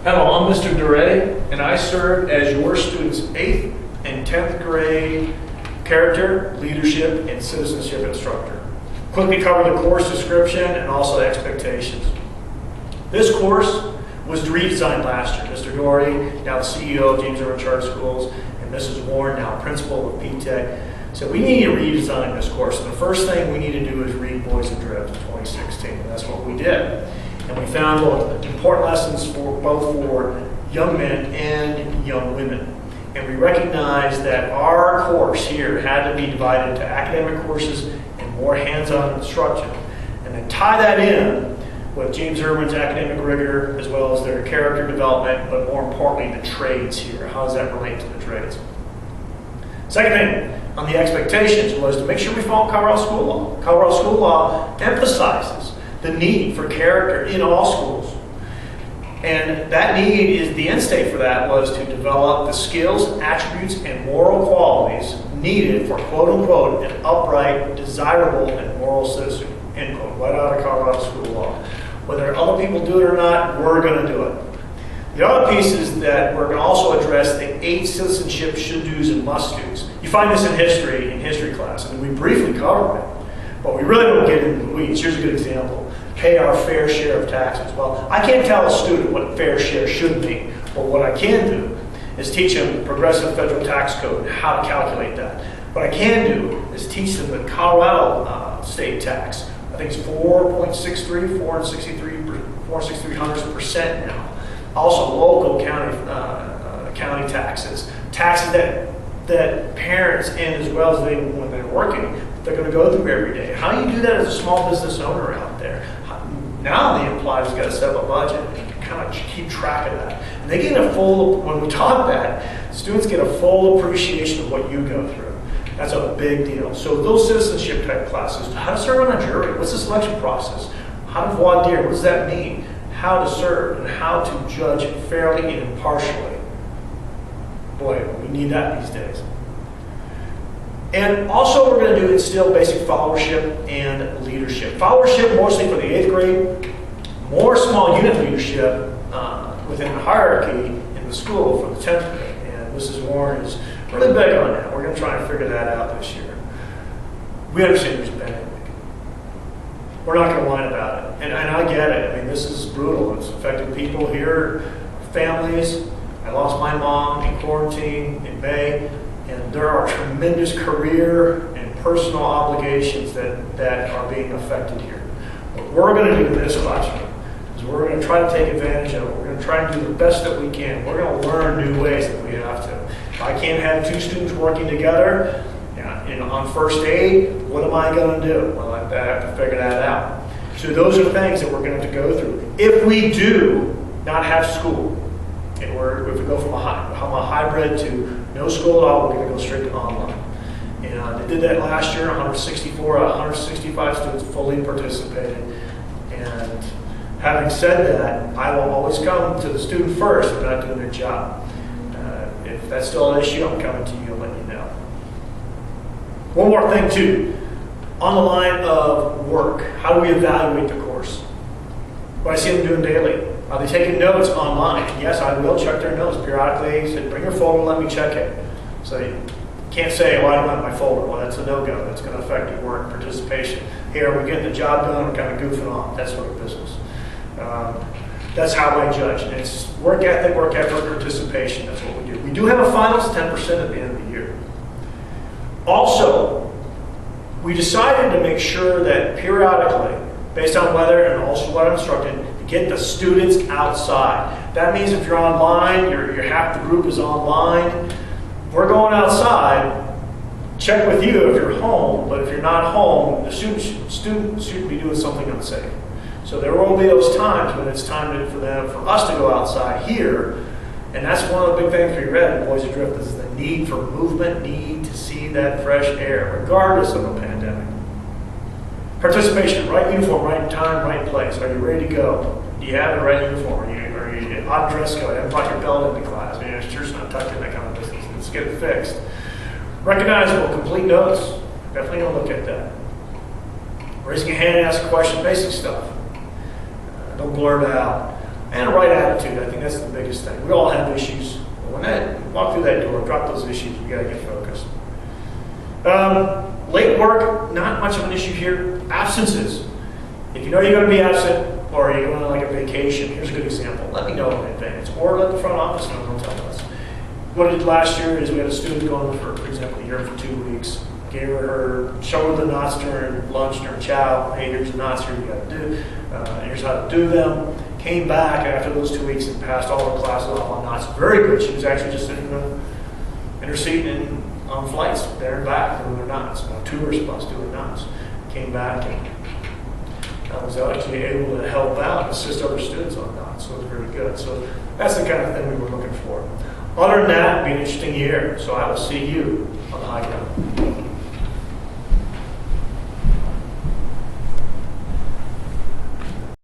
Hello, I'm Mr. Duray, and I serve as your students' 8th and 10th grade character, leadership, and citizenship instructor. Quickly cover the course description and also expectations. This course was redesigned last year. Mr. Duray, now the CEO of James Irwin Charter Schools, and Mrs. Warren, now principal of P-Tech, said we need to redesign this course. And the first thing we need to do is read Boys Adrift in 2016, and that's what we did. And we found important lessons for both for young men and young women. And we recognized that our course here had to be divided into academic courses and more hands-on instruction. And then tie that in with James Irwin's academic rigor as well as their character development, but more importantly, the trades here. How does that relate to the trades? Second thing on the expectations was to make sure we follow Colorado school law. Colorado school law emphasizes the need for character in all schools. And that need is, the end state for that was to develop the skills, attributes, and moral qualities needed for quote unquote an upright, desirable, and moral citizen, end quote, right out of Colorado school law. Whether other people do it or not, we're going to do it. The other piece is that we're going to also address the 8 citizenship should-dos and must-dos. You find this in history class, and we briefly cover it, but we really don't get into the weeds. Here's a good example. Pay our fair share of taxes. Well, I can't tell a student what fair share should mean, but what I can do is teach them the progressive federal tax code and how to calculate that. What I can do is teach them the Colorado state tax. I think it's 4.63, 4.63% now. Also local county taxes. Taxes that parents and as well as they, when they're working, they're going to go through every day. How do you do that as a small business owner out there? Now the employee's got to set up a budget and kind of keep track of that. And they get a full, when we taught that, students get a full appreciation of what you go through. That's a big deal. So those citizenship type classes, how to serve on a jury, what's the selection process? How to voir dire, what does that mean? How to serve and how to judge fairly and impartially. Boy, we need that these days. And also we're going to do instill basic followership and leadership. Followership mostly for the 8th grade, more small unit leadership within the hierarchy in the school for the 10th grade. And Mrs. Warren is really big on that. We're going to try and figure that out this year. We understand there's a pandemic. We're not going to whine about it. And I get it. I mean, this is brutal. It's affected people here, families. I lost my mom in quarantine in May. And there are tremendous career and personal obligations that are being affected here. What we're going to do in this classroom is we're going to try to take advantage of it. We're going to try and do the best that we can. We're going to learn new ways that we have to. If I can't have 2 students working together on first aid, what am I going to do? Well, I have to figure that out. So those are things that we're going to have to go through. If we do not have school, and if we go from a hybrid to no school at all, we're going to go straight to online. And they did that last year. 165 students fully participated. And having said that, I will always come to the student first if they're not doing their job. If that's still an issue, I'm coming to you and letting you know. One more thing too, on the line of work, how do we evaluate the course? What I see them doing daily. Are they taking notes online? Yes, I will check their notes periodically. Say, bring your folder, let me check it. So you can't say, well, I don't have my folder. Well, that's a no-go. That's going to affect your work participation. Here, we're getting the job done, we're kind of goofing off. That sort of business. That's how I judge. And it's work ethic, work effort, participation. That's what we do. We do have a finals 10% at the end of the year. Also, we decided to make sure that periodically, based on weather and also what I'm instructed, to get the students outside. That means if you're online, your half the group is online. We're going outside. Check with you if you're home, but if you're not home, the student shouldn't be doing something unsafe. So there will be those times when it's time for us to go outside here. And that's one of the big things we read in Boys Adrift is the need for movement, need to see that fresh air, regardless of the pandemic. Participation, right uniform, right time, right place. Are you ready to go? Do you have the right uniform? Are you odd dress code? Haven't brought your belt into class. Your shirt's not tucked in, that kind of business. Let's get it fixed. Recognizable, complete notes. Definitely don't look at that. Raising your hand and ask a question, basic stuff. Don't blurt out. And a right attitude, I think that's the biggest thing. We all have issues. But when that walk through that door, drop those issues, we gotta get focused. Late work, not much of an issue here. Absences. If you know you're gonna be absent, or you're going on like a vacation, here's a good example. Let me know in advance, or let the front office know, don't tell us. What I did last year is we had a student going for example, here for 2 weeks. Showed her the knots during lunch, during chow. Hey, here's the knots, here you got to do. Here's how to do them. Came back after those 2 weeks and passed all her classes off on knots. Very good. She was actually just sitting in her seat on flights there and back doing her knots. Tourist bus doing knots. Came back and I was actually able to help out and assist other students on knots, so it was very good. So that's the kind of thing we were looking for. Other than that, it'll be an interesting year. So I will see you on the high ground.